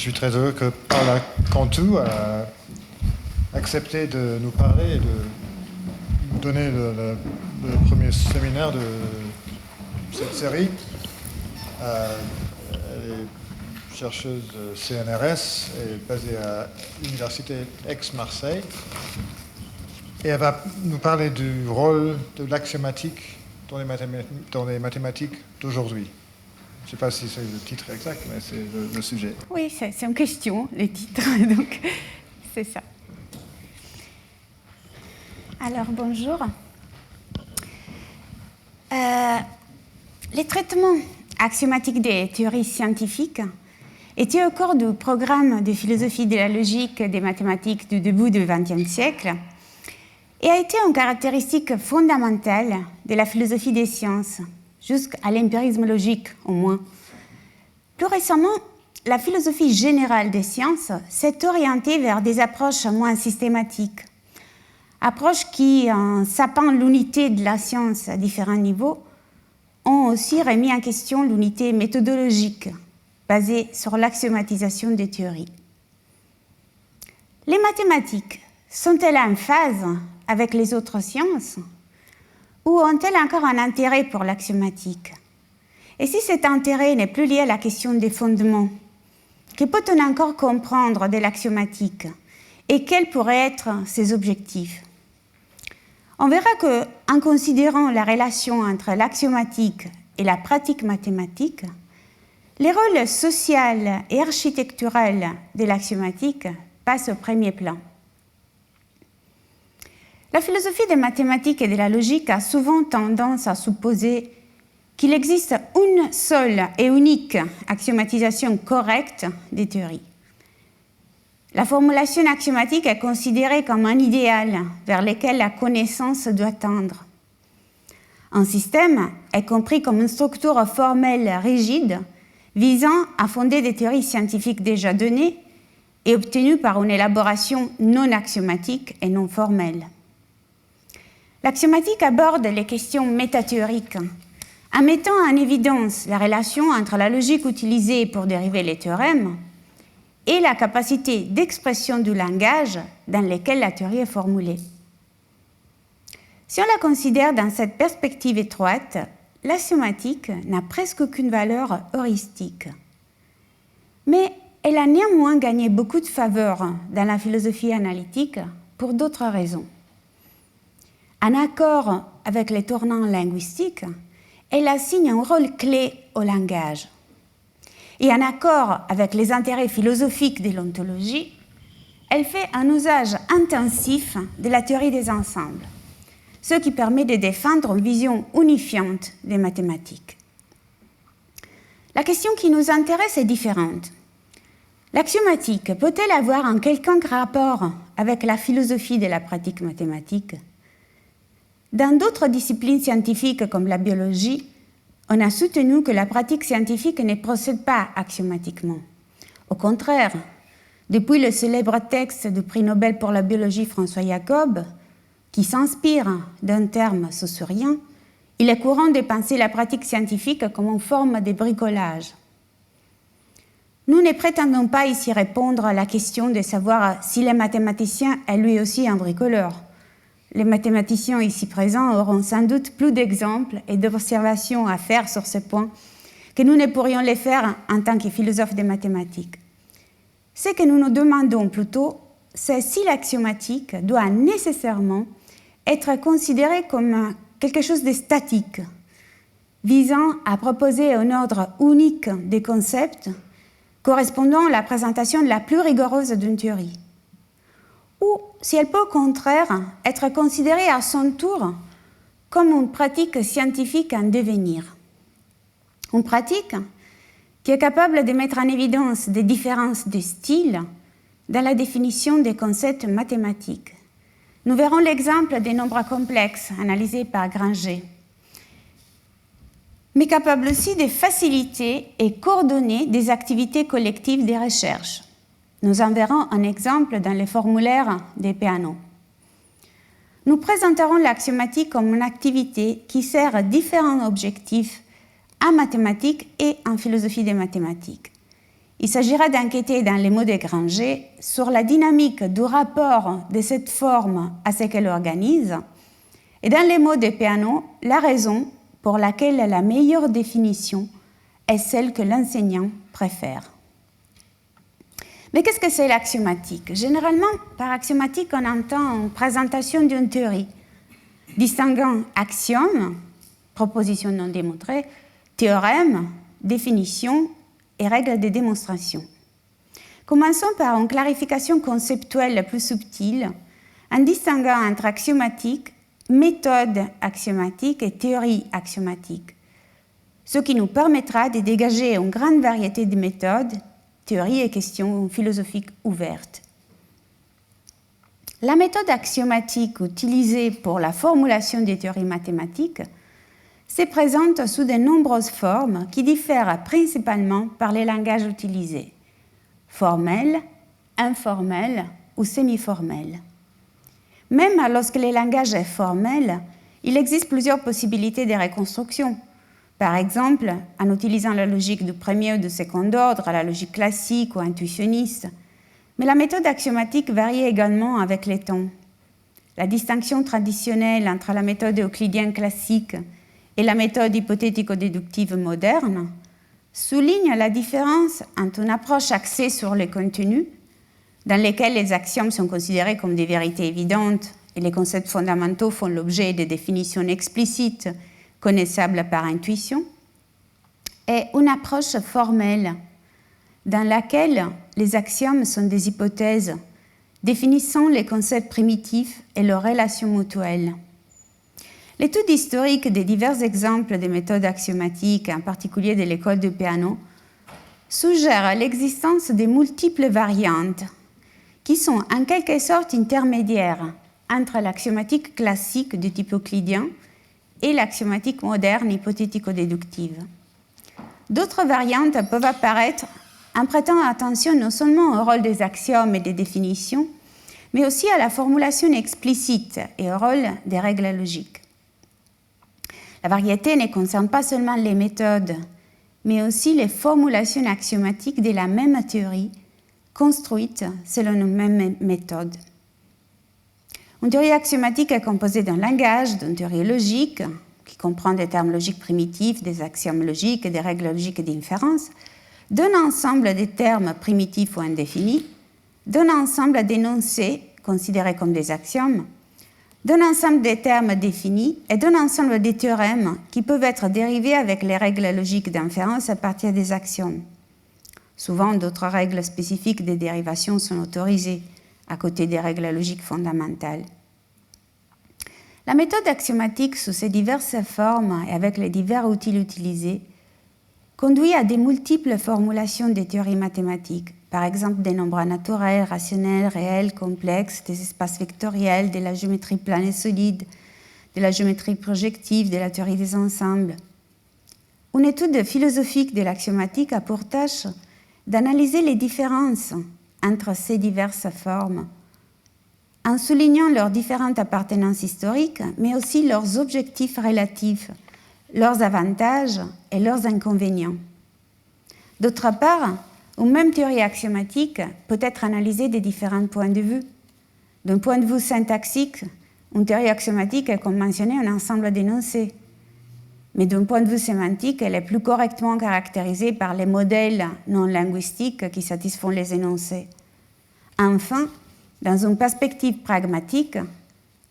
suis très heureux que Paula Cantu a accepté de nous parler et de nous donner le premier séminaire de cette série. Elle est chercheuse CNRS et basée à l'Université Aix-Marseille. Et elle va nous parler du rôle de l'axiomatique dans les mathématiques d'aujourd'hui. Je ne sais pas si c'est le titre exact, mais c'est le sujet. Oui, c'est une question, les titres, donc c'est ça. Alors, bonjour. Les traitements axiomatiques des théories scientifiques étaient au cœur du programme de philosophie de la logique des mathématiques du début du XXe siècle et a été une caractéristique fondamentale de la philosophie des sciences, jusqu'à l'empirisme logique au moins. Plus récemment, la philosophie générale des sciences s'est orientée vers des approches moins systématiques, approches qui, en sapant l'unité de la science à différents niveaux, ont aussi remis en question l'unité méthodologique basée sur l'axiomatisation des théories. Les mathématiques sont-elles en phase avec les autres sciences ou ont-elles encore un intérêt pour l'axiomatique? Et si cet intérêt n'est plus lié à la question des fondements, que peut-on encore comprendre de l'axiomatique et quels pourraient être ses objectifs? On verra qu'en considérant la relation entre l'axiomatique et la pratique mathématique, les rôles social et architectural de l'axiomatique passent au premier plan. La philosophie des mathématiques et de la logique a souvent tendance à supposer qu'il existe une seule et unique axiomatisation correcte des théories. La formulation axiomatique est considérée comme un idéal vers lequel la connaissance doit tendre. Un système est compris comme une structure formelle rigide visant à fonder des théories scientifiques déjà données et obtenues par une élaboration non axiomatique et non formelle. L'axiomatique aborde les questions métathéoriques en mettant en évidence la relation entre la logique utilisée pour dériver les théorèmes et la capacité d'expression du langage dans lequel la théorie est formulée. Si on la considère dans cette perspective étroite, l'axiomatique n'a presque aucune valeur heuristique. Mais elle a néanmoins gagné beaucoup de faveur dans la philosophie analytique pour d'autres raisons. En accord avec les tournants linguistiques, elle assigne un rôle clé au langage. Et en accord avec les intérêts philosophiques de l'ontologie, elle fait un usage intensif de la théorie des ensembles, ce qui permet de défendre une vision unifiante des mathématiques. La question qui nous intéresse est différente. L'axiomatique peut-elle avoir un quelconque rapport avec la philosophie de la pratique mathématique? Dans d'autres disciplines scientifiques comme la biologie, on a soutenu que la pratique scientifique ne procède pas axiomatiquement. Au contraire, depuis le célèbre texte du prix Nobel pour la biologie François Jacob, qui s'inspire d'un terme saussurien, il est courant de penser la pratique scientifique comme une forme de bricolage. Nous ne prétendons pas ici répondre à la question de savoir si le mathématicien est lui aussi un bricoleur. Les mathématiciens ici présents auront sans doute plus d'exemples et d'observations à faire sur ce point que nous ne pourrions les faire en tant que philosophes des mathématiques. Ce que nous nous demandons plutôt, c'est si l'axiomatique doit nécessairement être considérée comme quelque chose de statique, visant à proposer un ordre unique des concepts correspondant à la présentation la plus rigoureuse d'une théorie. Ou si elle peut au contraire être considérée à son tour comme une pratique scientifique en devenir. Une pratique qui est capable de mettre en évidence des différences de style dans la définition des concepts mathématiques. Nous verrons l'exemple des nombres complexes analysés par Granger, mais capable aussi de faciliter et coordonner des activités collectives de recherche. Nous en verrons un exemple dans les formulaires des Peano. Nous présenterons l'axiomatique comme une activité qui sert différents objectifs en mathématiques et en philosophie des mathématiques. il s'agira d'enquêter dans les mots de Granger sur la dynamique du rapport de cette forme à ce qu'elle organise, et dans les mots de Peano, la raison pour laquelle la meilleure définition est celle que l'enseignant préfère. Mais qu'est-ce que c'est l'axiomatique? Généralement, par axiomatique, on entend une présentation d'une théorie, distinguant axiome, proposition non démontrée, théorème, définition et règles de démonstration. Commençons par une clarification conceptuelle plus subtile, en distinguant entre axiomatique, méthode axiomatique et théorie axiomatique, ce qui nous permettra de dégager une grande variété de méthodes, théories et questions philosophiques ouvertes. La méthode axiomatique utilisée pour la formulation des théories mathématiques se présente sous de nombreuses formes qui diffèrent principalement par les langages utilisés, formels, informels ou semi-formels. Même lorsque le langage est formel, il existe plusieurs possibilités de reconstruction. Par exemple, en utilisant la logique du premier ou du second ordre, la logique classique ou intuitionniste. Mais la méthode axiomatique varie également avec les temps. La distinction traditionnelle entre la méthode euclidienne classique et la méthode hypothético-déductive moderne souligne la différence entre une approche axée sur les contenus, dans lesquels les axiomes sont considérés comme des vérités évidentes et les concepts fondamentaux font l'objet de définitions explicites connaissables par intuition, et une approche formelle dans laquelle les axiomes sont des hypothèses définissant les concepts primitifs et leurs relations mutuelles. L'étude historique des divers exemples des méthodes axiomatiques, en particulier de l'école de Peano, suggère l'existence de multiples variantes qui sont en quelque sorte intermédiaires entre l'axiomatique classique du type euclidien et l'axiomatique moderne hypothético-déductive. D'autres variantes peuvent apparaître en prêtant attention non seulement au rôle des axiomes et des définitions, mais aussi à la formulation explicite et au rôle des règles logiques. La variété ne concerne pas seulement les méthodes, mais aussi les formulations axiomatiques de la même théorie, construites selon une même méthode. Une théorie axiomatique est composée d'un langage, d'une théorie logique, qui comprend des termes logiques primitifs, des axiomes logiques et des règles logiques d'inférence, d'un ensemble de termes primitifs ou indéfinis, d'un ensemble d'énoncés considérés comme des axiomes, d'un ensemble de termes définis et d'un ensemble de théorèmes qui peuvent être dérivés avec les règles logiques d'inférence à partir des axiomes. Souvent, d'autres règles spécifiques des dérivations sont autorisées à côté des règles logiques fondamentales. La méthode axiomatique sous ses diverses formes et avec les divers outils utilisés conduit à de multiples formulations des théories mathématiques, par exemple des nombres naturels, rationnels, réels, complexes, des espaces vectoriels, de la géométrie plane et solide, de la géométrie projective, de la théorie des ensembles. Une étude philosophique de l'axiomatique a pour tâche d'analyser les différences entre ces diverses formes, en soulignant leurs différentes appartenances historiques, mais aussi leurs objectifs relatifs, leurs avantages et leurs inconvénients. D'autre part, une même théorie axiomatique peut être analysée de différents points de vue. D'un point de vue syntaxique, une théorie axiomatique est, comme mentionné, un ensemble d'énoncés. Mais d'un point de vue sémantique, elle est plus correctement caractérisée par les modèles non linguistiques qui satisfont les énoncés. Enfin, dans une perspective pragmatique,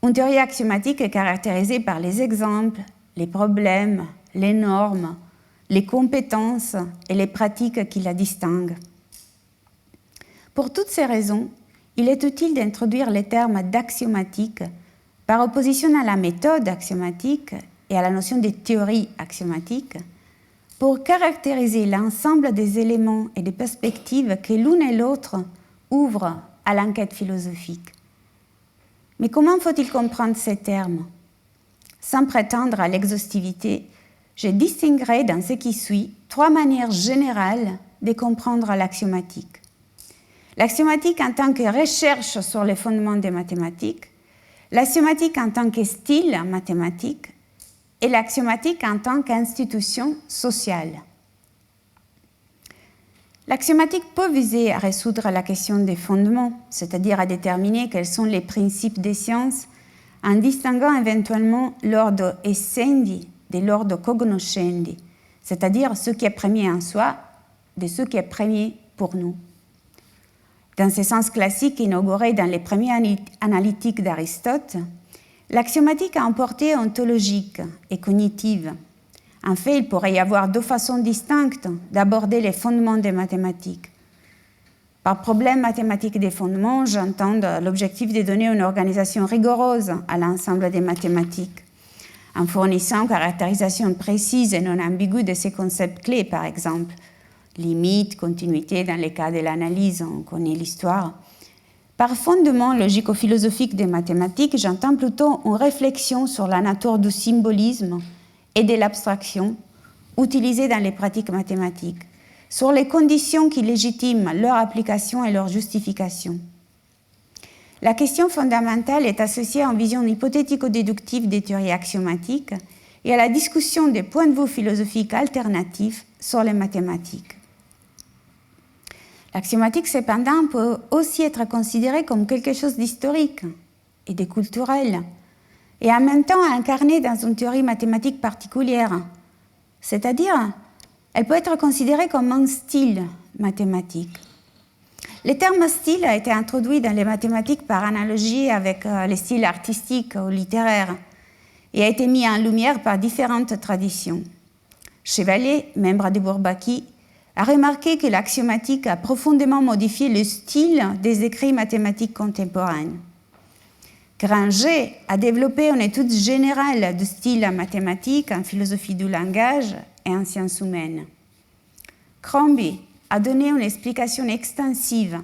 une théorie axiomatique est caractérisée par les exemples, les problèmes, les normes, les compétences et les pratiques qui la distinguent. Pour toutes ces raisons, il est utile d'introduire les termes d'axiomatique par opposition à la méthode axiomatique et à la notion de théorie axiomatique pour caractériser l'ensemble des éléments et des perspectives que l'une et l'autre ouvrent à l'enquête philosophique. Mais comment faut-il comprendre ces termes? Sans prétendre à l'exhaustivité, je distinguerai dans ce qui suit 3 manières générales de comprendre l'axiomatique. L'axiomatique en tant que recherche sur les fondements des mathématiques, l'axiomatique en tant que style mathématique et l'axiomatique en tant qu'institution sociale. L'axiomatique peut viser à résoudre la question des fondements, c'est-à-dire à déterminer quels sont les principes des sciences, en distinguant éventuellement l'ordre essendi de l'ordre cognoscendi, c'est-à-dire ce qui est premier en soi de ce qui est premier pour nous. Dans ce sens classique inauguré dans les premiers analytiques d'Aristote, l'axiomatique a un portée ontologique et cognitive. En fait, il pourrait y avoir deux façons distinctes d'aborder les fondements des mathématiques. Par problème mathématique des fondements, j'entends l'objectif de donner une organisation rigoureuse à l'ensemble des mathématiques, en fournissant une caractérisation précise et non ambiguë de ces concepts clés, par exemple, limite, continuité dans les cas de l'analyse, on connaît l'histoire. Par fondement logico-philosophique des mathématiques, j'entends plutôt une réflexion sur la nature du symbolisme et de l'abstraction utilisées dans les pratiques mathématiques, sur les conditions qui légitiment leur application et leur justification. La question fondamentale est associée à une vision hypothético-déductive des théories axiomatiques et à la discussion des points de vue philosophiques alternatifs sur les mathématiques. L'axiomatique, cependant, peut aussi être considérée comme quelque chose d'historique et de culturel, et en même temps incarnée dans une théorie mathématique particulière, c'est-à-dire elle peut être considérée comme un style mathématique. Le terme style a été introduit dans les mathématiques par analogie avec les styles artistiques ou littéraires et a été mis en lumière par différentes traditions. Chevalier, membre de Bourbaki, a remarqué que l'axiomatique a profondément modifié le style des écrits mathématiques contemporains. Granger a développé une étude générale du style mathématique en philosophie du langage et en sciences humaines. Crombie a donné une explication extensive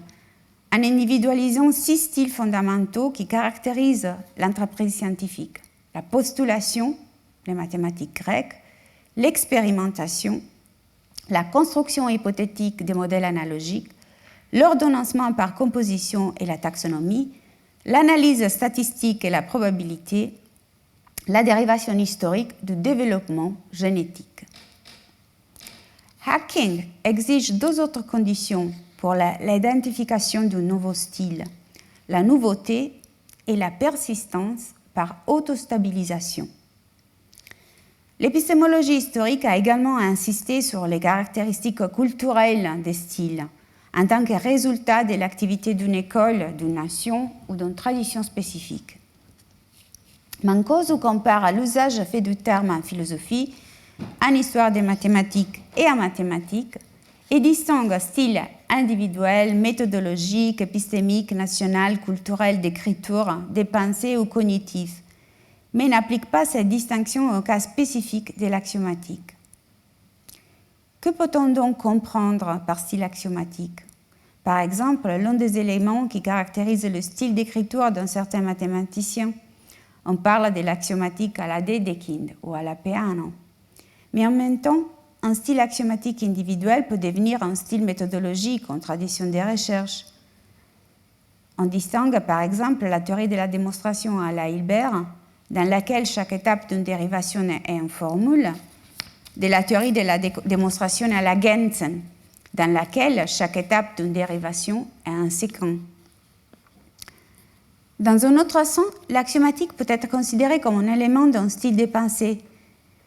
en individualisant 6 styles fondamentaux qui caractérisent l'entreprise scientifique: la postulation, les mathématiques grecques, l'expérimentation, la construction hypothétique des modèles analogiques, l'ordonnancement par composition et la taxonomie, l'analyse statistique et la probabilité, la dérivation historique du développement génétique. Hacking exige 2 autres conditions pour l'identification d'un nouveau style: la nouveauté et la persistance par autostabilisation. L'épistémologie historique a également insisté sur les caractéristiques culturelles des styles, en tant que résultat de l'activité d'une école, d'une nation ou d'une tradition spécifique. Mancoso compare l'usage fait du terme en philosophie, en histoire des mathématiques et en mathématiques, et distingue style individuel, méthodologique, épistémique, national, culturel, d'écriture, de pensée ou cognitif, mais n'applique pas cette distinction au cas spécifique de l'axiomatique. Que peut-on donc comprendre par style axiomatique? Par exemple, l'un des éléments qui caractérise le style d'écriture d'un certain mathématicien. On parle de l'axiomatique à la Dedekind ou à la Peano. Mais en même temps, un style axiomatique individuel peut devenir un style méthodologique en tradition des recherches. On distingue par exemple la théorie de la démonstration à la Hilbert, dans laquelle chaque étape d'une dérivation est une formule, de la théorie de la démonstration à la Gentzen, dans laquelle chaque étape d'une dérivation est un séquent. Dans un autre sens, l'axiomatique peut être considérée comme un élément d'un style de pensée,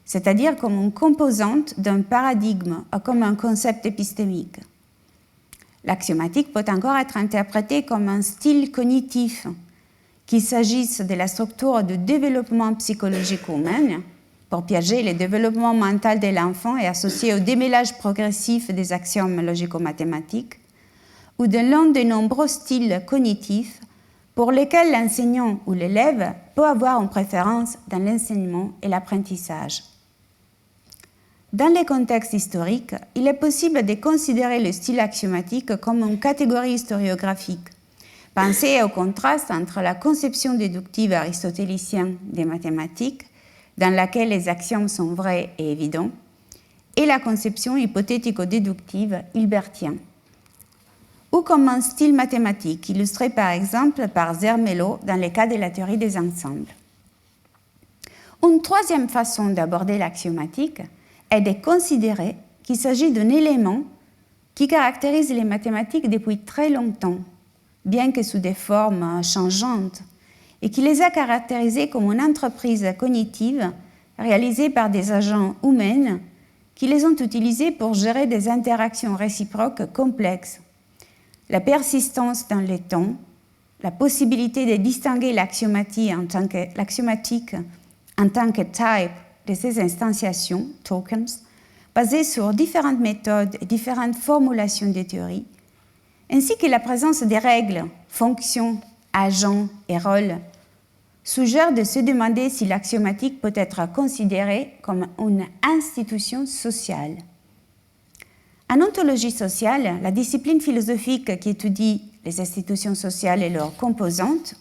c'est-à-dire comme une composante d'un paradigme ou comme un concept épistémique. L'axiomatique peut encore être interprétée comme un style cognitif, qu'il s'agisse de la structure du développement psychologique humain, pour piéger le développement mental de l'enfant et associé au démêlage progressif des axiomes logico-mathématiques, ou de l'un des nombreux styles cognitifs pour lesquels l'enseignant ou l'élève peut avoir une préférence dans l'enseignement et l'apprentissage. Dans les contextes historiques, il est possible de considérer le style axiomatique comme une catégorie historiographique. Pensez au contraste entre la conception déductive aristotélicienne des mathématiques, dans laquelle les axiomes sont vrais et évidents, et la conception hypothético-déductive hilbertienne. Ou comme un style mathématique, illustré par exemple par Zermelo dans le cas de la théorie des ensembles. Une troisième façon d'aborder l'axiomatique est de considérer qu'il s'agit d'un élément qui caractérise les mathématiques depuis très longtemps, bien que sous des formes changeantes, et qui les a caractérisées comme une entreprise cognitive réalisée par des agents humains qui les ont utilisés pour gérer des interactions réciproques complexes. La persistance dans le temps, la possibilité de distinguer l'axiomatique en tant que type de ces instantiations, tokens, basées sur différentes méthodes et différentes formulations de théories, ainsi que la présence des règles, fonctions, agents et rôles, suggère de se demander si l'axiomatique peut être considérée comme une institution sociale. En ontologie sociale, la discipline philosophique qui étudie les institutions sociales et leurs composantes,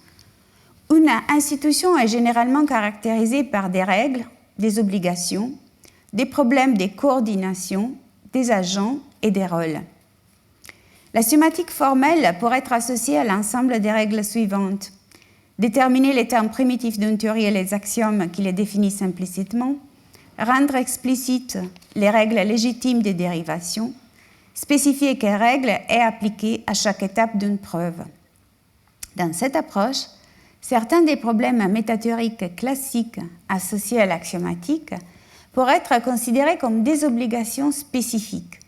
une institution est généralement caractérisée par des règles, des obligations, des problèmes de coordination, des agents et des rôles. L'axiomatique formelle pourrait être associée à l'ensemble des règles suivantes: déterminer les termes primitifs d'une théorie et les axiomes qui les définissent implicitement, rendre explicites les règles légitimes des dérivations, spécifier quelle règle est appliquée à chaque étape d'une preuve. Dans cette approche, certains des problèmes métathéoriques classiques associés à l'axiomatique pourraient être considérés comme des obligations spécifiques.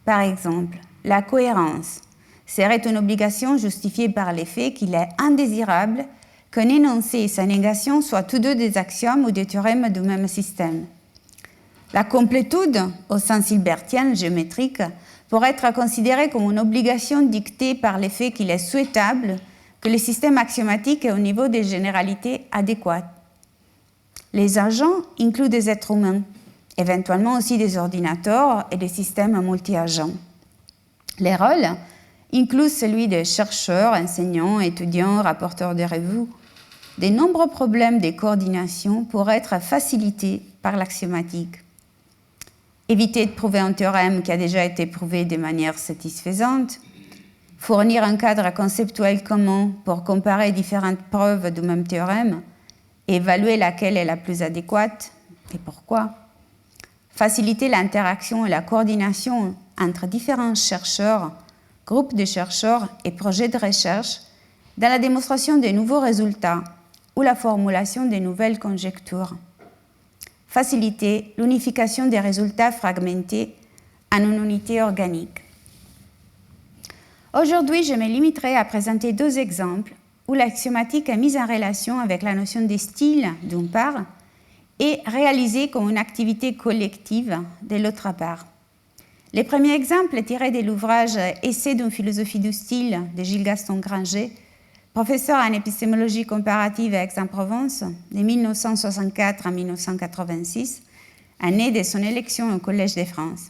Par exemple, la cohérence serait une obligation justifiée par le fait qu'il est indésirable qu'un énoncé et sa négation soient tous deux des axiomes ou des théorèmes du même système. La complétude, au sens hilbertien géométrique, pourrait être considérée comme une obligation dictée par le fait qu'il est souhaitable que le système axiomatique ait au niveau des généralités adéquates. Les agents incluent des êtres humains, éventuellement aussi des ordinateurs et des systèmes multi-agents. Les rôles incluent celui de chercheurs, enseignants, étudiants, rapporteurs de revues. De nombreux problèmes de coordination pourraient être facilités par l'axiomatique. Éviter de prouver un théorème qui a déjà été prouvé de manière satisfaisante, fournir un cadre conceptuel commun pour comparer différentes preuves du même théorème et évaluer laquelle est la plus adéquate et pourquoi, faciliter l'interaction et la coordination entre différents chercheurs, groupes de chercheurs et projets de recherche dans la démonstration de nouveaux résultats ou la formulation de nouvelles conjectures. Faciliter l'unification des résultats fragmentés en une unité organique. Aujourd'hui, je me limiterai à présenter deux exemples où l'axiomatique est mise en relation avec la notion de style, d'une part, et réalisée comme une activité collective, de l'autre part. Le premier exemple est tiré de l'ouvrage « Essai d'une philosophie du style » de Gilles-Gaston Granger, professeur en épistémologie comparative à Aix-en-Provence de 1964 à 1986, année de son élection au Collège de France.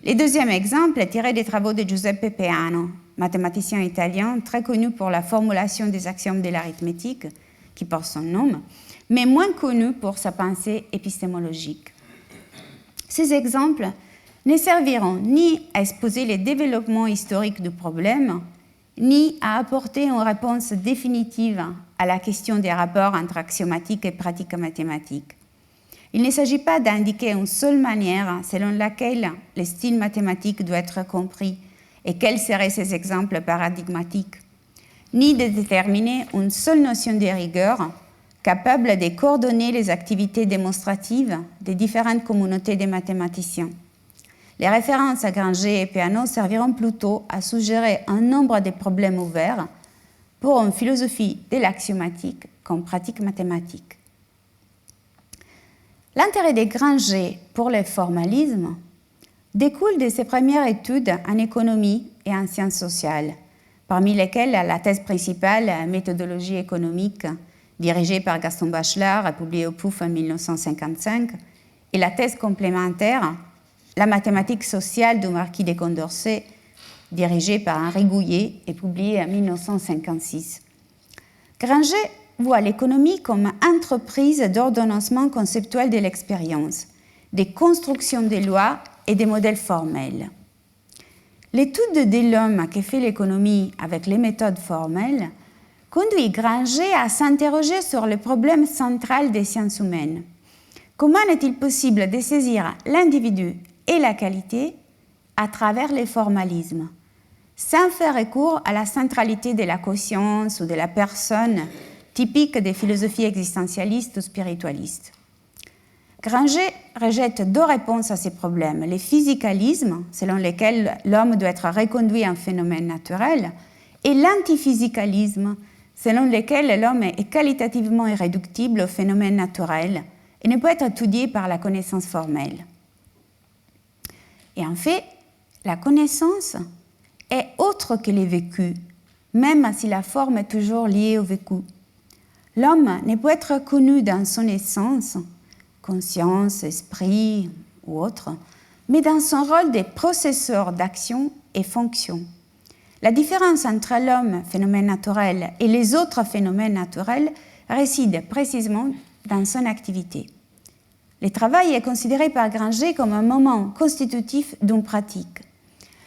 Le deuxième exemple est tiré des travaux de Giuseppe Peano, mathématicien italien très connu pour la formulation des axiomes de l'arithmétique, qui porte son nom, mais moins connu pour sa pensée épistémologique. Ces exemples ne serviront ni à exposer les développements historiques du problème, ni à apporter une réponse définitive à la question des rapports entre axiomatique et pratique mathématique. Il ne s'agit pas d'indiquer une seule manière selon laquelle le style mathématique doit être compris et quels seraient ces exemples paradigmatiques, ni de déterminer une seule notion de rigueur capable de coordonner les activités démonstratives des différentes communautés de mathématiciens. Les références à Granger et Peano serviront plutôt à suggérer un nombre de problèmes ouverts pour une philosophie de l'axiomatique comme pratique mathématique. L'intérêt de Granger pour le formalisme découle de ses premières études en économie et en sciences sociales, parmi lesquelles la thèse principale, Méthodologie économique, dirigée par Gaston Bachelard, publiée au PUF en 1955, et la thèse complémentaire, La mathématique sociale du marquis de Condorcet, dirigée par Henri Gouillet et publiée en 1956. Granger voit l'économie comme entreprise d'ordonnancement conceptuel de l'expérience, de construction des lois et des modèles formels. L'étude de l'homme que fait l'économie avec les méthodes formelles conduit Granger à s'interroger sur le problème central des sciences humaines. Comment est-il possible de saisir l'individu et la qualité à travers les formalismes, sans faire recours à la centralité de la conscience ou de la personne typique des philosophies existentialistes ou spiritualistes. Granger rejette deux réponses à ces problèmes, les physicalismes, selon lesquels l'homme doit être reconduit en phénomène naturel, et l'antiphysicalisme, selon lesquels l'homme est qualitativement irréductible au phénomène naturel et ne peut être étudié par la connaissance formelle. Et en fait, la connaissance est autre que les vécus, même si la forme est toujours liée au vécu. L'homme ne peut être connu dans son essence, conscience, esprit ou autre, mais dans son rôle de processeur d'action et fonction. La différence entre l'homme, phénomène naturel, et les autres phénomènes naturels réside précisément dans son activité. Le travail est considéré par Granger comme un moment constitutif d'une pratique.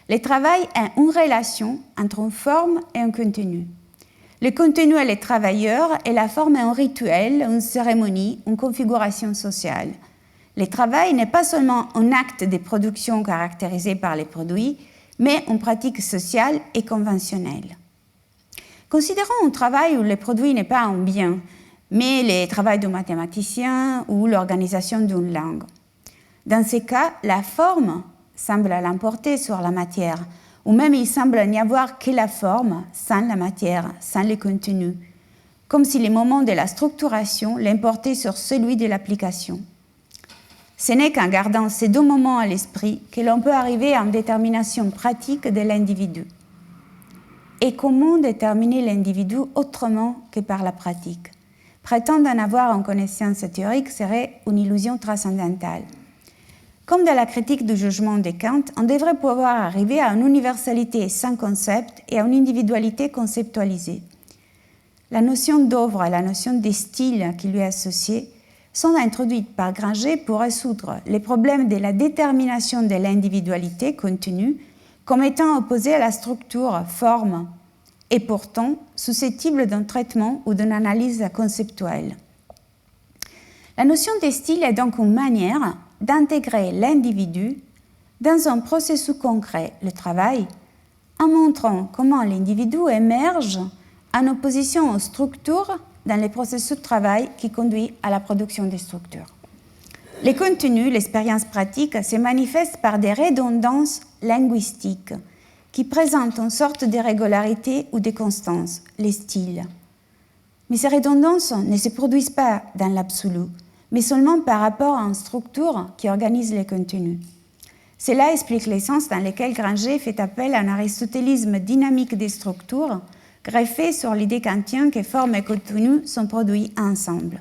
Le travail est une relation entre une forme et un contenu. Le contenu est le travailleur et la forme est un rituel, une cérémonie, une configuration sociale. Le travail n'est pas seulement un acte de production caractérisé par les produits, mais une pratique sociale et conventionnelle. Considérons un travail où le produit n'est pas un bien, mais le travail d'un mathématicien ou l'organisation d'une langue. Dans ces cas, la forme semble l'emporter sur la matière, ou même il semble n'y avoir que la forme sans la matière, sans le contenu, comme si le moment de la structuration l'emportait sur celui de l'application. Ce n'est qu'en gardant ces deux moments à l'esprit que l'on peut arriver à une détermination pratique de l'individu. Et comment déterminer l'individu autrement que par la pratique? Prétendre en avoir une connaissance théorique serait une illusion transcendantale. Comme dans la critique du jugement de Kant, on devrait pouvoir arriver à une universalité sans concept et à une individualité conceptualisée. La notion d'œuvre et la notion de style qui lui est associée sont introduites par Granger pour résoudre les problèmes de la détermination de l'individualité contenue comme étant opposée à la structure, forme, et pourtant susceptible d'un traitement ou d'une analyse conceptuelle. La notion de style est donc une manière d'intégrer l'individu dans un processus concret, le travail, en montrant comment l'individu émerge en opposition aux structures dans les processus de travail qui conduit à la production des structures. Les contenus, l'expérience pratique, se manifestent par des redondances linguistiques qui présentent une sorte d'irrégularité ou de constance, les styles. Mais ces redondances ne se produisent pas dans l'absolu, mais seulement par rapport à une structure qui organise les contenus. Cela explique les sens dans lesquels Granger fait appel à un aristotélisme dynamique des structures, greffé sur l'idée kantienne que forme et contenu sont produits ensemble.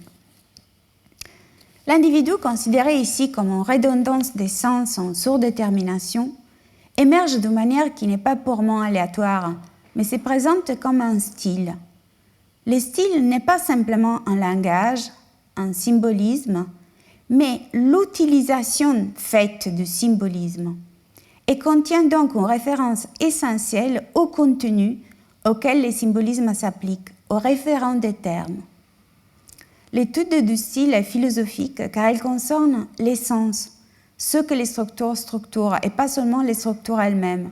L'individu, considéré ici comme une redondance des sens en surdétermination, émerge de manière qui n'est pas purement aléatoire, mais se présente comme un style. Le style n'est pas simplement un langage, un symbolisme, mais l'utilisation faite du symbolisme, et contient donc une référence essentielle au contenu auquel le symbolisme s'applique, au référent des termes. L'étude du style est philosophique car elle concerne l'essence, ce que les structures structurent, et pas seulement les structures elles-mêmes.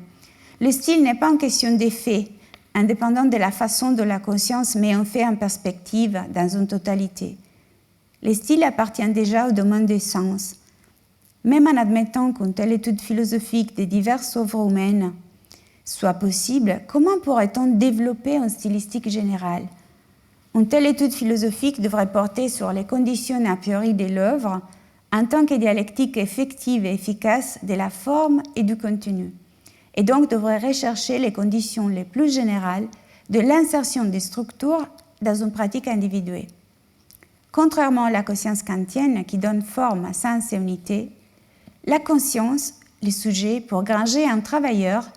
Le style n'est pas une question d'effet, indépendant de la façon dont la conscience met un fait en perspective dans une totalité. Le style appartient déjà au domaine des sens. Même en admettant qu'une telle étude philosophique des diverses œuvres humaines soit possible, comment pourrait-on développer une stylistique générale? Une telle étude philosophique devrait porter sur les conditions a priori de l'œuvre en tant que dialectique effective et efficace de la forme et du contenu, et donc devrait rechercher les conditions les plus générales de l'insertion des structures dans une pratique individuée. Contrairement à la conscience kantienne qui donne forme à sens et unité, la conscience, le sujet, pour Granger un travailleur,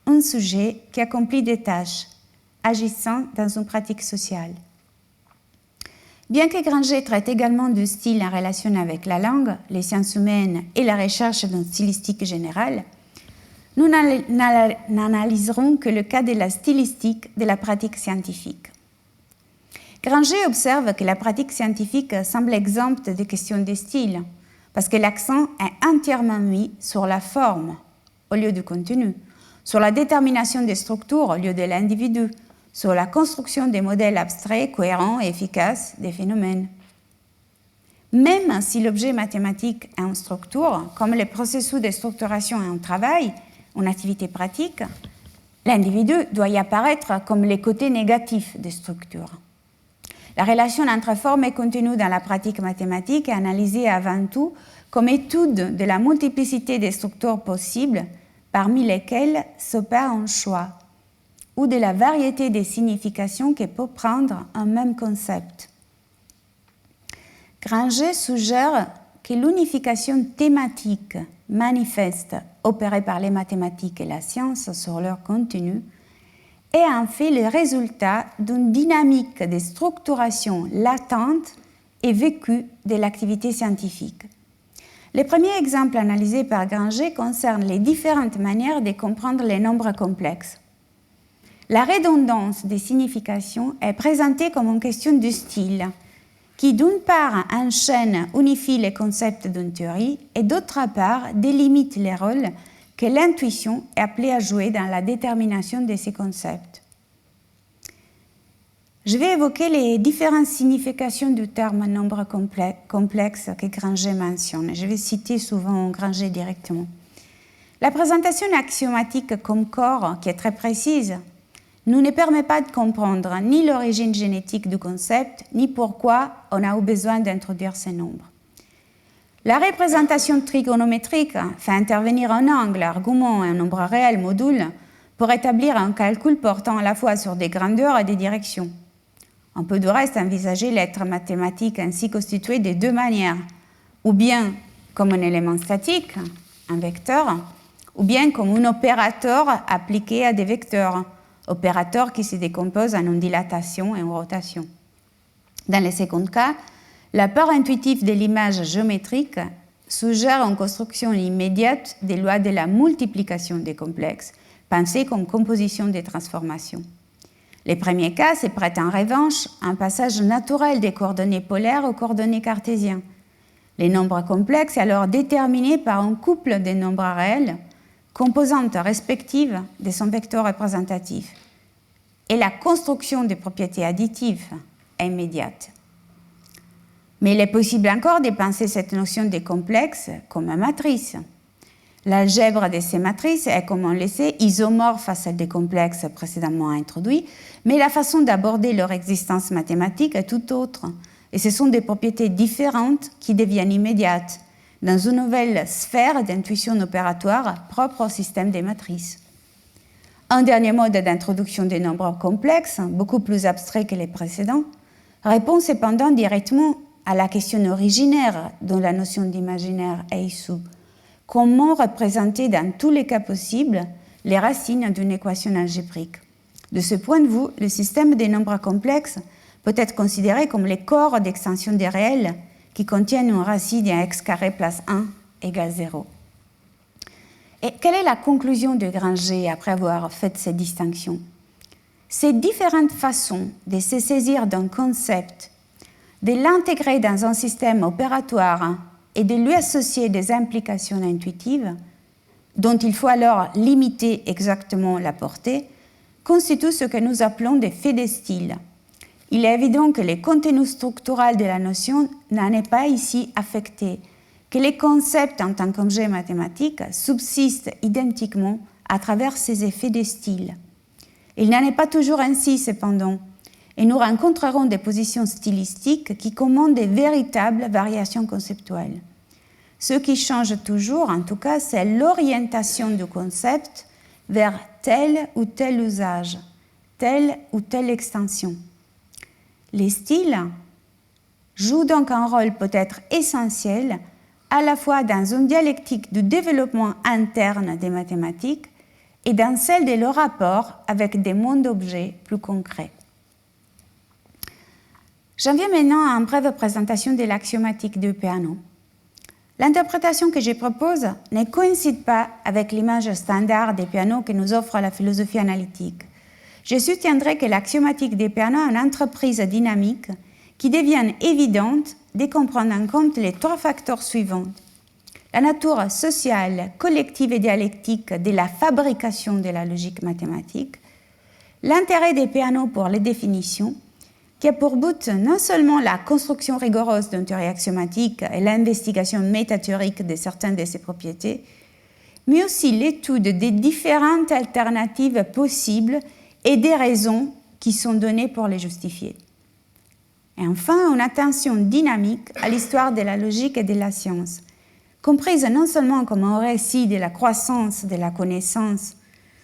un sujet qui accomplit des tâches, agissant dans une pratique sociale. Bien que Granger traite également du style en relation avec la langue, les sciences humaines et la recherche d'une stylistique générale, nous n'analyserons que le cas de la stylistique de la pratique scientifique. Granger observe que la pratique scientifique semble exempte de questions de style, parce que l'accent est entièrement mis sur la forme au lieu du contenu, sur la détermination des structures au lieu de l'individu, sur la construction des modèles abstraits, cohérents et efficaces des phénomènes. Même si l'objet mathématique est une structure, comme le processus de structuration est un travail, une activité pratique, l'individu doit y apparaître comme les côtés négatifs des structures. La relation entre forme et contenu dans la pratique mathématique est analysée avant tout comme étude de la multiplicité des structures possibles parmi lesquelles s'opère un choix, ou de la variété des significations que peut prendre un même concept. Granger suggère que l'unification thématique manifeste opérée par les mathématiques et la science sur leur contenu est en fait le résultat d'une dynamique de structuration latente et vécue de l'activité scientifique. Le premier exemple analysé par Granger concerne les différentes manières de comprendre les nombres complexes. La redondance des significations est présentée comme une question de style, qui d'une part enchaîne, unifie les concepts d'une théorie et d'autre part délimite les rôles que l'intuition est appelée à jouer dans la détermination de ces concepts. Je vais évoquer les différentes significations du terme nombre complexe que Granger mentionne. Je vais citer souvent Granger directement. La présentation axiomatique comme corps, qui est très précise, nous ne permet pas de comprendre ni l'origine génétique du concept, ni pourquoi on a eu besoin d'introduire ces nombres. La représentation trigonométrique fait intervenir un angle, argument et un nombre réel module pour établir un calcul portant à la fois sur des grandeurs et des directions. On peut du reste envisager l'être mathématique ainsi constitué de deux manières, ou bien comme un élément statique, un vecteur, ou bien comme un opérateur appliqué à des vecteurs, opérateur qui se décompose en une dilatation et une rotation. Dans le second cas, l'apport intuitif de l'image géométrique suggère une construction immédiate des lois de la multiplication des complexes, pensées comme composition des transformations. Les premiers cas se prêtent en revanche à un passage naturel des coordonnées polaires aux coordonnées cartésiennes. Les nombres complexes sont alors déterminés par un couple de nombres réels, composantes respectives de son vecteur représentatif. Et la construction des propriétés additives est immédiate. Mais il est possible encore de penser cette notion de complexe comme une matrice. L'algèbre de ces matrices est, comme on le sait, isomorphe à celle des complexes précédemment introduits, mais la façon d'aborder leur existence mathématique est tout autre. Et ce sont des propriétés différentes qui deviennent immédiates dans une nouvelle sphère d'intuition opératoire propre au système des matrices. Un dernier mode d'introduction des nombres complexes, beaucoup plus abstrait que les précédents, répond cependant directement à la question originaire dont la notion d'imaginaire est issue. Comment représenter dans tous les cas possibles les racines d'une équation algébrique? De ce point de vue, le système des nombres complexes peut être considéré comme les corps d'extension des réels qui contiennent une racine à x carré plus 1 égale 0. Et quelle est la conclusion de Granger après avoir fait ces distinctions? Ces différentes façons de se saisir d'un concept, de l'intégrer dans un système opératoire et de lui associer des implications intuitives, dont il faut alors limiter exactement la portée, constituent ce que nous appelons des faits de style. Il est évident que le contenu structural de la notion n'en est pas ici affecté, que les concepts en tant qu'objet mathématique subsistent identiquement à travers ces effets de style. Il n'en est pas toujours ainsi, cependant, et nous rencontrerons des positions stylistiques qui commandent de véritables variations conceptuelles. Ce qui change toujours, en tout cas, c'est l'orientation du concept vers tel ou tel usage, telle ou telle extension. Les styles jouent donc un rôle peut-être essentiel à la fois dans une dialectique du développement interne des mathématiques et dans celle de leur rapport avec des mondes d'objets plus concrets. J'en viens maintenant à une brève présentation de l'axiomatique de Peano. L'interprétation que je propose ne coïncide pas avec l'image standard de Peano que nous offre la philosophie analytique. Je soutiendrai que l'axiomatique de Peano est une entreprise dynamique qui devient évidente dès qu'on prend en compte les trois facteurs suivants. la nature sociale, collective et dialectique de la fabrication de la logique mathématique, l'intérêt des Peano pour les définitions, qui a pour but non seulement la construction rigoureuse d'une théorie axiomatique et l'investigation métathéorique de certaines de ses propriétés, mais aussi l'étude des différentes alternatives possibles et des raisons qui sont données pour les justifier. Et enfin, une attention dynamique à l'histoire de la logique et de la science, comprise non seulement comme un récit de la croissance de la connaissance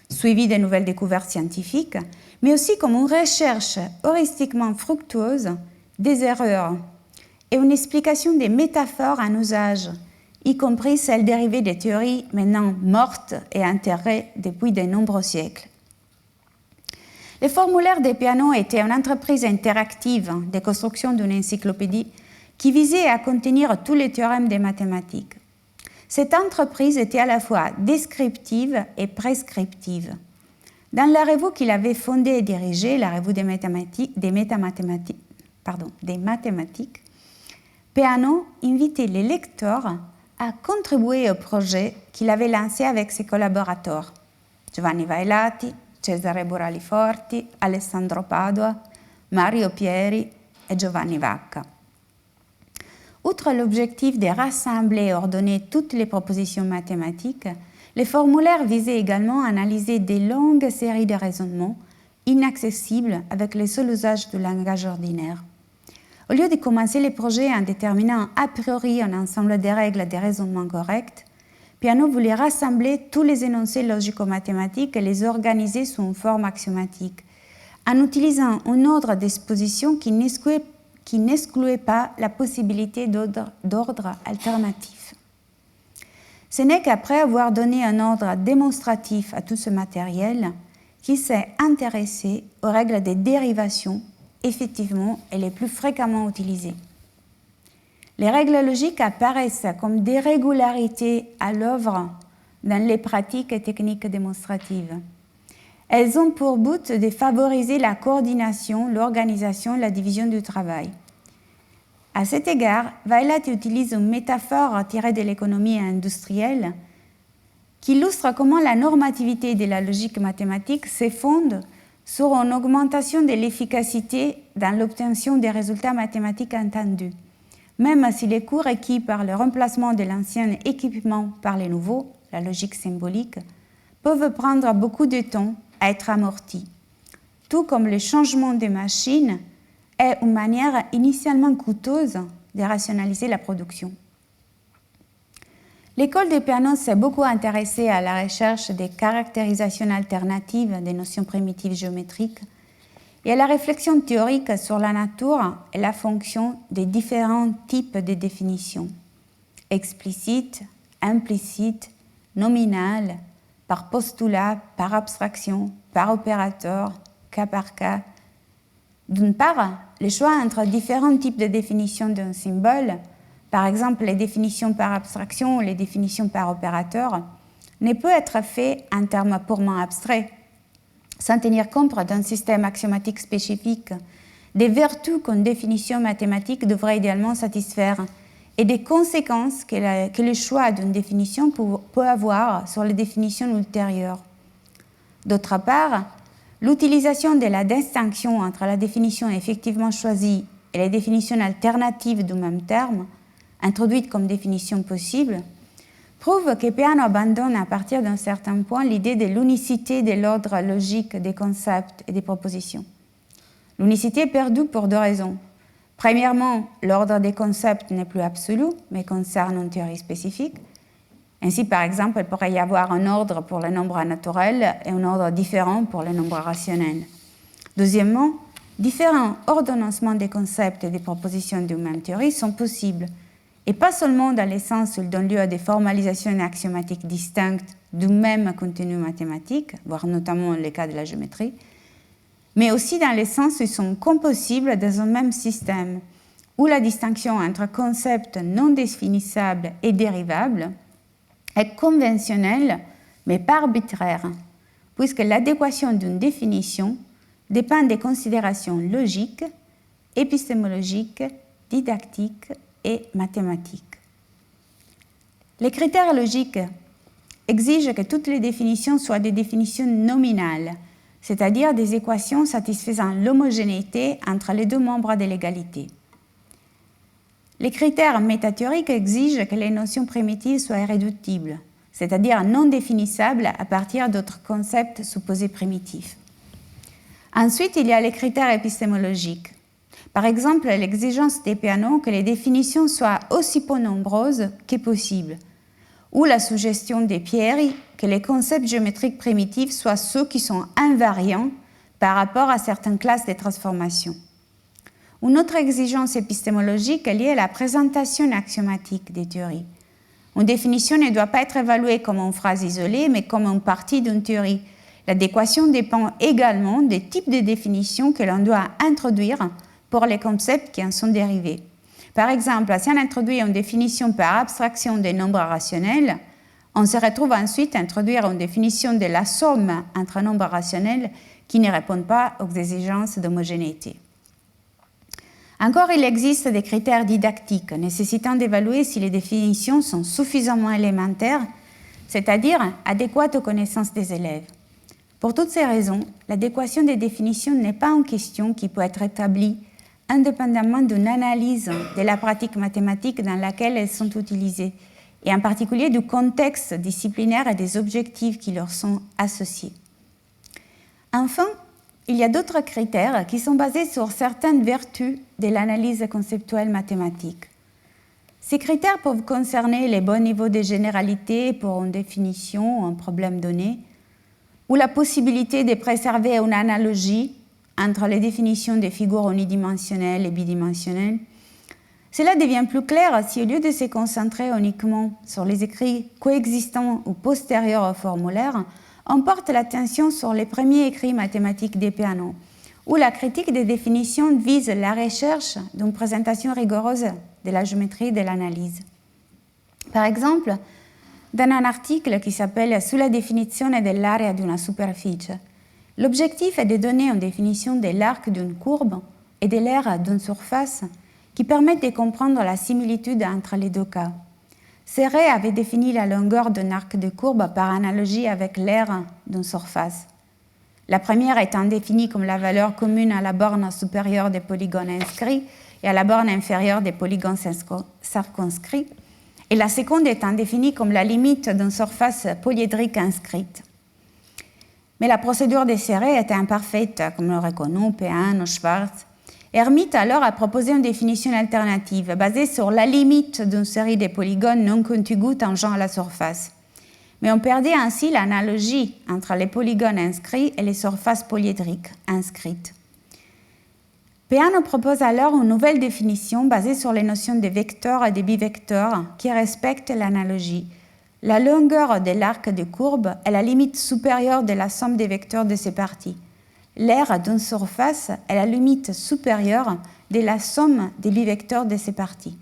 suivi de nouvelles découvertes scientifiques, mais aussi comme une recherche heuristiquement fructueuse des erreurs et une explication des métaphores en usage, y compris celles dérivées des théories maintenant mortes et enterrées depuis de nombreux siècles. Le formulaire des Peano était une entreprise interactive de construction d'une encyclopédie qui visait à contenir tous les théorèmes des mathématiques. Cette entreprise était à la fois descriptive et prescriptive. Dans la revue qu'il avait fondée et dirigée, la revue des mathématiques, Peano invitait les lecteurs à contribuer au projet qu'il avait lancé avec ses collaborateurs, Giovanni Vailati, Cesare Boraliforti, Alessandro Padua, Mario Pieri et Giovanni Vacca. Outre l'objectif de rassembler et ordonner toutes les propositions mathématiques, les formulaires visaient également à analyser des longues séries de raisonnements inaccessibles avec les seuls usages du langage ordinaire. Au lieu de commencer les projets en déterminant a priori un ensemble de règles de raisonnement correctes, Peano voulait rassembler tous les énoncés logico-mathématiques et les organiser sous une forme axiomatique, en utilisant un ordre d'exposition qui n'excluait pas la possibilité d'ordre alternatif. Ce n'est qu'après avoir donné un ordre démonstratif à tout ce matériel qu'il s'est intéressé aux règles de dérivation effectivement et les plus fréquemment utilisées. Les règles logiques apparaissent comme des régularités à l'œuvre dans les pratiques et techniques démonstratives. Elles ont pour but de favoriser la coordination, l'organisation et la division du travail. À cet égard, Vailati utilise une métaphore tirée de l'économie industrielle qui illustre comment la normativité de la logique mathématique se fonde sur une augmentation de l'efficacité dans l'obtention des résultats mathématiques attendus, même si les coûts requis par le remplacement de l'ancien équipement par les nouveaux, la logique symbolique, peuvent prendre beaucoup de temps à être amortis, tout comme le changement des machines est une manière initialement coûteuse de rationaliser la production. L'école de Peano s'est beaucoup intéressée à la recherche des caractérisations alternatives des notions primitives géométriques et à la réflexion théorique sur la nature et la fonction des différents types de définitions, explicites, implicites, nominales, par postulat, par abstraction, par opérateur, cas par cas. D'une part, le choix entre différents types de définitions d'un symbole, par exemple les définitions par abstraction ou les définitions par opérateur, ne peut être fait en termes purement abstraits, sans tenir compte d'un système axiomatique spécifique, des vertus qu'une définition mathématique devrait idéalement satisfaire et des conséquences que le choix d'une définition peut avoir sur les définitions ultérieures. D'autre part, l'utilisation de la distinction entre la définition effectivement choisie et les définitions alternatives du même terme, introduites comme définition possible, prouve que Peano abandonne à partir d'un certain point l'idée de l'unicité de l'ordre logique des concepts et des propositions. L'unicité est perdue pour deux raisons. Premièrement, l'ordre des concepts n'est plus absolu, mais concerne une théorie spécifique. Ainsi, par exemple, il pourrait y avoir un ordre pour les nombres naturels et un ordre différent pour les nombres rationnels. Deuxièmement, différents ordonnancements des concepts et des propositions d'une même théorie sont possibles, et pas seulement dans le sens où ils donnent lieu à des formalisations axiomatiques distinctes du même contenu mathématique, voire notamment le cas de la géométrie, mais aussi dans le sens où ils sont compossibles dans un même système, où la distinction entre concepts non définissables et dérivables est conventionnelle, mais pas arbitraire, puisque l'adéquation d'une définition dépend des considérations logiques, épistémologiques, didactiques et mathématiques. Les critères logiques exigent que toutes les définitions soient des définitions nominales, c'est-à-dire des équations satisfaisant l'homogénéité entre les deux membres de l'égalité. Les critères métathéoriques exigent que les notions primitives soient irréductibles, c'est-à-dire non définissables à partir d'autres concepts supposés primitifs. Ensuite, il y a les critères épistémologiques. Par exemple, l'exigence des Peano que les définitions soient aussi peu nombreuses que possible, ou la suggestion des Pieri que les concepts géométriques primitifs soient ceux qui sont invariants par rapport à certaines classes de transformations. Une autre exigence épistémologique est liée à la présentation axiomatique des théories. Une définition ne doit pas être évaluée comme une phrase isolée, mais comme une partie d'une théorie. L'adéquation dépend également des types de définitions que l'on doit introduire pour les concepts qui en sont dérivés. Par exemple, si on introduit une définition par abstraction des nombres rationnels, on se retrouve ensuite à introduire une définition de la somme entre nombres rationnels qui ne répondent pas aux exigences d'homogénéité. Encore, il existe des critères didactiques nécessitant d'évaluer si les définitions sont suffisamment élémentaires, c'est-à-dire adéquates aux connaissances des élèves. Pour toutes ces raisons, l'adéquation des définitions n'est pas une question qui peut être établie indépendamment d'une analyse de la pratique mathématique dans laquelle elles sont utilisées, et en particulier du contexte disciplinaire et des objectifs qui leur sont associés. Enfin, il y a d'autres critères qui sont basés sur certaines vertus de l'analyse conceptuelle mathématique. Ces critères peuvent concerner les bons niveaux de généralité pour une définition ou un problème donné, ou la possibilité de préserver une analogie entre les définitions des figures unidimensionnelles et bidimensionnelles. Cela devient plus clair si, au lieu de se concentrer uniquement sur les écrits coexistants ou postérieurs au formulaire, on porte l'attention sur les premiers écrits mathématiques des Peano, où la critique des définitions vise la recherche d'une présentation rigoureuse de la géométrie de l'analyse. Par exemple, dans un article qui s'appelle « Sulla definizione dell'area di una superficie », l'objectif est de donner une définition de l'arc d'une courbe et de l'aire d'une surface qui permettent de comprendre la similitude entre les deux cas. Serré avait défini la longueur d'un arc de courbe par analogie avec l'aire d'une surface. La première étant définie comme la valeur commune à la borne supérieure des polygones inscrits et à la borne inférieure des polygones circonscrits, et la seconde étant définie comme la limite d'une surface polyédrique inscrite. Mais la procédure de Serré était imparfaite, comme le reconnu Peano, Schwarz. Hermite alors a proposé une définition alternative basée sur la limite d'une série de polygones non contigus tangeant à la surface. Mais on perdait ainsi l'analogie entre les polygones inscrits et les surfaces polyédriques inscrites. Peano propose alors une nouvelle définition basée sur les notions de vecteurs et de bivecteurs qui respectent l'analogie. La longueur de l'arc de courbe est la limite supérieure de la somme des vecteurs de ses parties. L'aire d'une surface est la limite supérieure de la somme des bivecteurs de ses parties.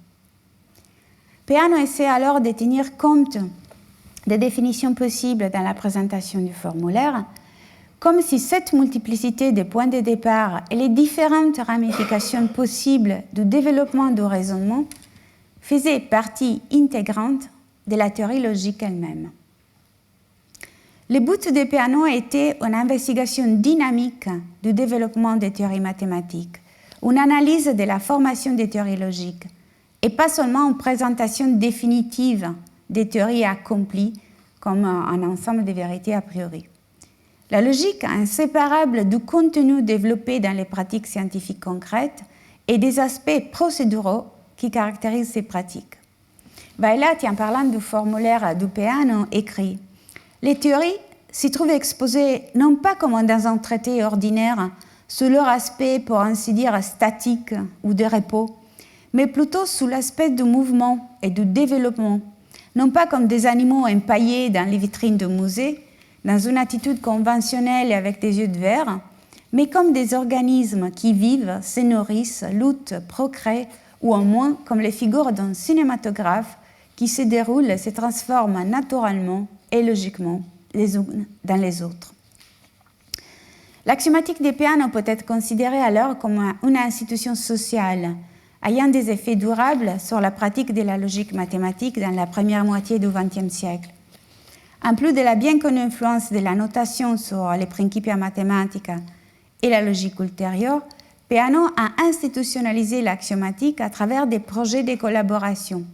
Peano essaie alors de tenir compte des définitions possibles dans la présentation du formulaire, comme si cette multiplicité des points de départ et les différentes ramifications possibles du développement du raisonnement faisaient partie intégrante de la théorie logique elle-même. Le but de Peano était une investigation dynamique du développement des théories mathématiques, une analyse de la formation des théories logiques, et pas seulement une présentation définitive des théories accomplies comme un ensemble de vérités a priori. La logique est inséparable du contenu développé dans les pratiques scientifiques concrètes et des aspects procéduraux qui caractérisent ces pratiques. Vailati, en parlant du formulaire du Peano, écrit « Les théories s'y trouvent exposées non pas comme dans un traité ordinaire, sous leur aspect, pour ainsi dire, statique ou de repos, mais plutôt sous l'aspect du mouvement et du développement, non pas comme des animaux empaillés dans les vitrines de musées, dans une attitude conventionnelle et avec des yeux de verre, mais comme des organismes qui vivent, se nourrissent, luttent, procréent, ou au moins comme les figures d'un cinématographe qui se déroulent et se transforment naturellement et logiquement les unes dans les autres. » L'axiomatique des Peano peut être considérée alors comme une institution sociale, ayant des effets durables sur la pratique de la logique mathématique dans la première moitié du XXe siècle. En plus de la bien connue influence de la notation sur les Principia Mathematica et la logique ultérieure, Peano a institutionnalisé l'axiomatique à travers des projets de collaboration,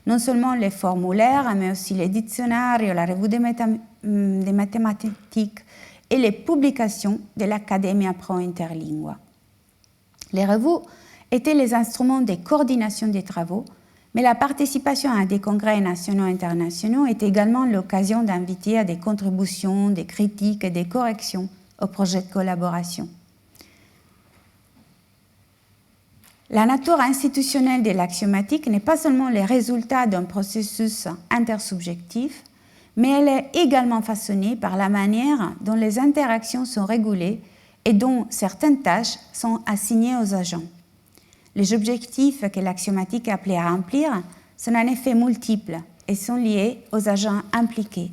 non seulement les formulaires, mais aussi les dictionnaires, la revue des mathématiques et les publications de l'Academia Pro Interlingua. Les revues étaient les instruments de coordination des travaux, mais la participation à des congrès nationaux et internationaux est également l'occasion d'inviter à des contributions, des critiques et des corrections au projet de collaboration. La nature institutionnelle de l'axiomatique n'est pas seulement le résultat d'un processus intersubjectif, mais elle est également façonnée par la manière dont les interactions sont régulées et dont certaines tâches sont assignées aux agents. Les objectifs que l'axiomatique est appelée à remplir sont en effet multiples et sont liés aux agents impliqués.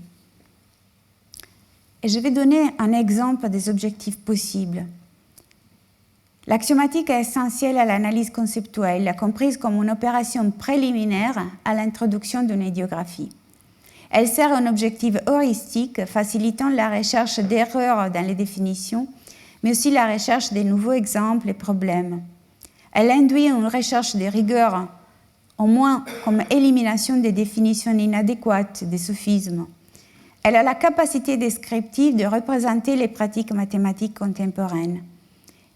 Et je vais donner un exemple des objectifs possibles. L'axiomatique est essentielle à l'analyse conceptuelle, comprise comme une opération préliminaire à l'introduction d'une idiographie. Elle sert un objectif heuristique, facilitant la recherche d'erreurs dans les définitions, mais aussi la recherche de nouveaux exemples et problèmes. Elle induit une recherche de rigueur, au moins comme élimination des définitions inadéquates des sophismes. Elle a la capacité descriptive de représenter les pratiques mathématiques contemporaines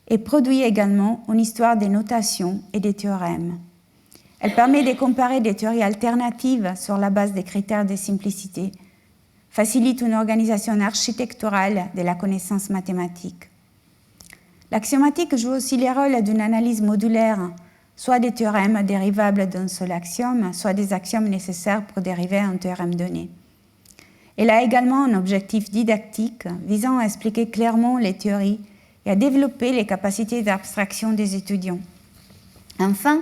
et produit également une histoire des notations et des théorèmes. Elle permet de comparer des théories alternatives sur la base des critères de simplicité, facilite une organisation architecturale de la connaissance mathématique. L'axiomatique joue aussi les rôles d'une analyse modulaire, soit des théorèmes dérivables d'un seul axiome, soit des axiomes nécessaires pour dériver un théorème donné. Elle a également un objectif didactique visant à expliquer clairement les théories et à développer les capacités d'abstraction des étudiants. Enfin,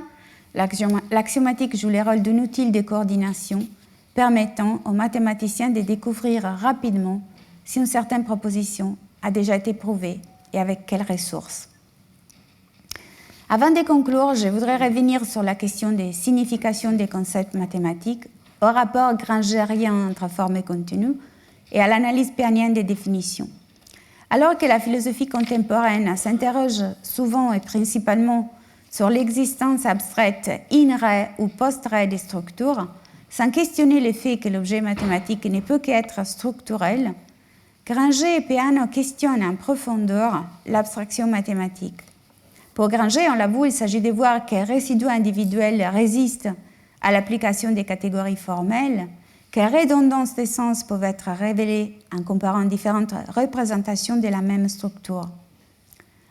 l'axiomatique joue le rôle d'un outil de coordination permettant aux mathématiciens de découvrir rapidement si une certaine proposition a déjà été prouvée et avec quelles ressources. Avant de conclure, je voudrais revenir sur la question des significations des concepts mathématiques au rapport grangérien entre forme et contenu et à l'analyse peanienne des définitions. Alors que la philosophie contemporaine s'interroge souvent et principalement sur l'existence abstraite in re ou post re des structures, sans questionner le fait que l'objet mathématique ne peut qu'être structurel, Granger et Peano questionnent en profondeur l'abstraction mathématique. Pour Granger, on l'avoue, il s'agit de voir quels résidus individuels résistent à l'application des catégories formelles, quelles redondances de sens peuvent être révélées en comparant différentes représentations de la même structure.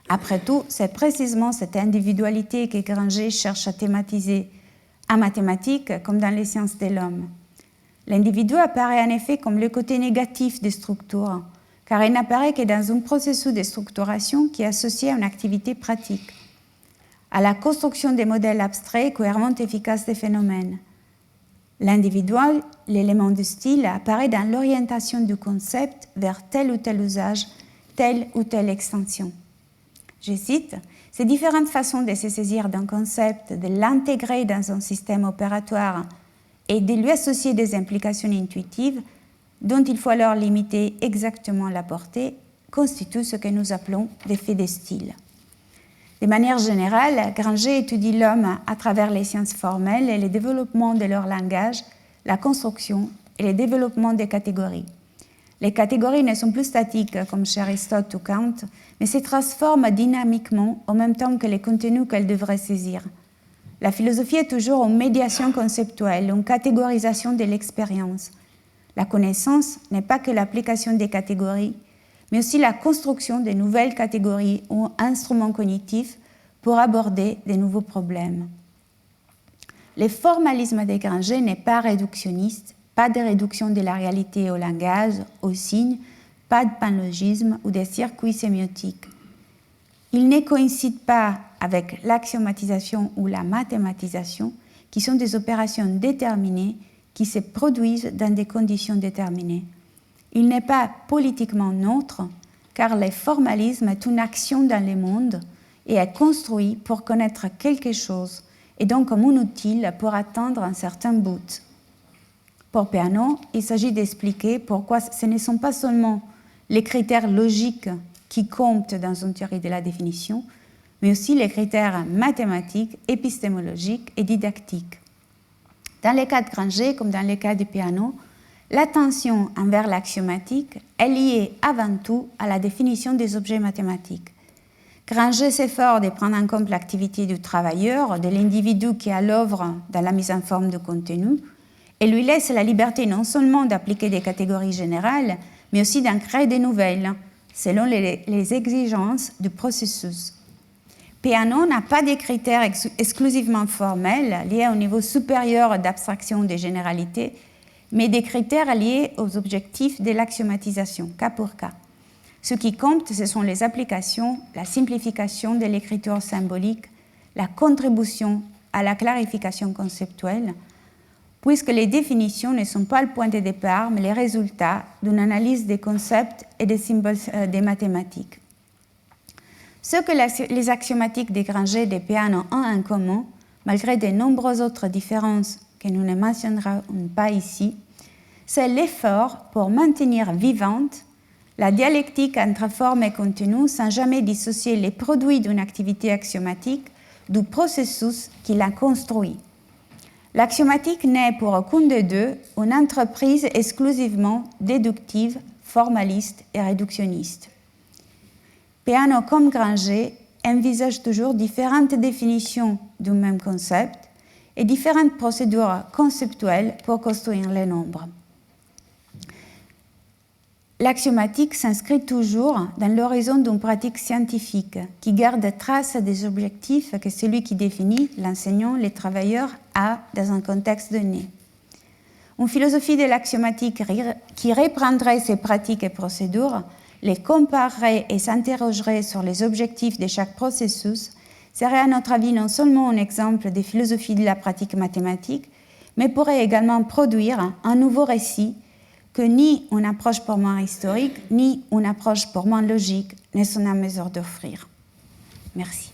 Après tout, c'est précisément cette individualité que Granger cherche à thématiser en mathématiques comme dans les sciences de l'homme. L'individu apparaît en effet comme le côté négatif des structures, car il n'apparaît que dans un processus de structuration qui est associé à une activité pratique, à la construction des modèles abstraits cohérents et efficaces des phénomènes. L'individuel, l'élément de style, apparaît dans l'orientation du concept vers tel ou tel usage, telle ou telle extension. Je cite, « Ces différentes façons de se saisir d'un concept, de l'intégrer dans un système opératoire et de lui associer des implications intuitives dont il faut alors limiter exactement la portée, constituent ce que nous appelons des faits de style. » De manière générale, Granger étudie l'homme à travers les sciences formelles et le développement de leur langage, la construction et le développement des catégories. Les catégories ne sont plus statiques comme chez Aristote ou Kant, mais se transforment dynamiquement en même temps que les contenus qu'elles devraient saisir. La philosophie est toujours en médiation conceptuelle, en catégorisation de l'expérience. La connaissance n'est pas que l'application des catégories, mais aussi la construction de nouvelles catégories ou instruments cognitifs pour aborder de nouveaux problèmes. Le formalisme de Granger n'est pas réductionniste, pas de réduction de la réalité au langage, aux signes, pas de panlogisme ou des circuits sémiotiques. Il ne coïncide pas avec l'axiomatisation ou la mathématisation, qui sont des opérations déterminées qui se produisent dans des conditions déterminées. Il n'est pas politiquement neutre, car le formalisme est une action dans le monde et est construit pour connaître quelque chose et donc comme un outil pour atteindre un certain but. Pour Peano, il s'agit d'expliquer pourquoi ce ne sont pas seulement les critères logiques qui comptent dans une théorie de la définition, mais aussi les critères mathématiques, épistémologiques et didactiques. Dans les cas de Granger, comme dans les cas de Peano, l'attention envers l'axiomatique est liée avant tout à la définition des objets mathématiques. Granger s'efforce de prendre en compte l'activité du travailleur, de l'individu qui est à l'œuvre dans la mise en forme de contenu, et lui laisse la liberté non seulement d'appliquer des catégories générales, mais aussi d'en créer de nouvelles, selon les exigences du processus. Peano n'a pas de critères exclusivement formels liés au niveau supérieur d'abstraction des généralités, mais des critères liés aux objectifs de l'axiomatisation, cas pour cas. Ce qui compte, ce sont les applications, la simplification de l'écriture symbolique, la contribution à la clarification conceptuelle, puisque les définitions ne sont pas le point de départ, mais les résultats d'une analyse des concepts et des symboles des mathématiques. Ce que les axiomatiques de Granger et de Peano ont en commun, malgré de nombreuses autres différences que nous ne mentionnerons pas ici, c'est l'effort pour maintenir vivante la dialectique entre forme et contenu sans jamais dissocier les produits d'une activité axiomatique du processus qui la construit. L'axiomatique n'est pour aucun des deux une entreprise exclusivement déductive, formaliste et réductionniste. Peano comme Granger envisage toujours différentes définitions du même concept et différentes procédures conceptuelles pour construire les nombres. L'axiomatique s'inscrit toujours dans l'horizon d'une pratique scientifique qui garde trace des objectifs que celui qui définit, l'enseignant, les travailleurs, a dans un contexte donné. Une philosophie de l'axiomatique qui reprendrait ces pratiques et procédures, les comparerait et s'interrogerait sur les objectifs de chaque processus serait à notre avis non seulement un exemple de philosophie de la pratique mathématique, mais pourrait également produire un nouveau récit que ni une approche purement historique, ni une approche purement logique ne sont en mesure d'offrir. Merci.